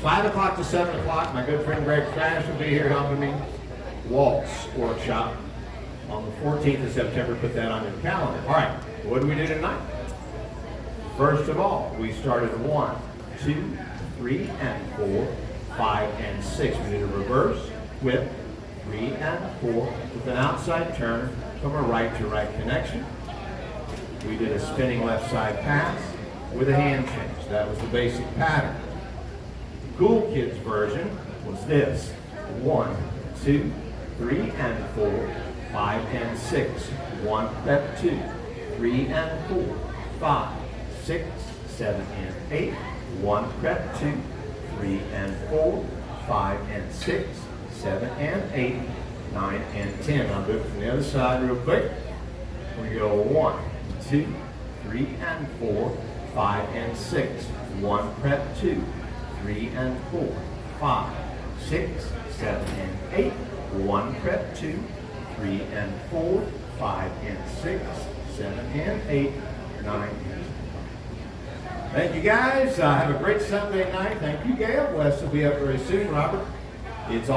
5 o'clock to 7 o'clock. My good friend Greg Trash will be here helping me. Waltz workshop on the 14th of September. Put that on your calendar. All right, what do we do tonight? First of all, we started 1, 2, 3, and 4, 5, and 6. We did a reverse whip, 3 and 4, with an outside turn from a right to right connection. We did a spinning left side pass with a hand change. That was the basic pattern. The Cool Kids version was this: 1, 2, 3, and 4, 5, and 6. 1 step 2, 3 and 4, 5, 6, 7, and 8. 1 prep 2, 3 and 4, 5 and 6, 7 and 8, 9 and 10. I'll do it from the other side real quick. We go 1, 2, 3 and 4, 5 and 6. 1 prep 2, 3 and 4, 5, 6, 7 and 8. 1 prep 2, 3 and 4, 5 and 6, 7 and 8, 9 and 10. Thank you guys. Have a great Sunday night. Thank you, Gail. Wes will be up very soon. Robert, it's all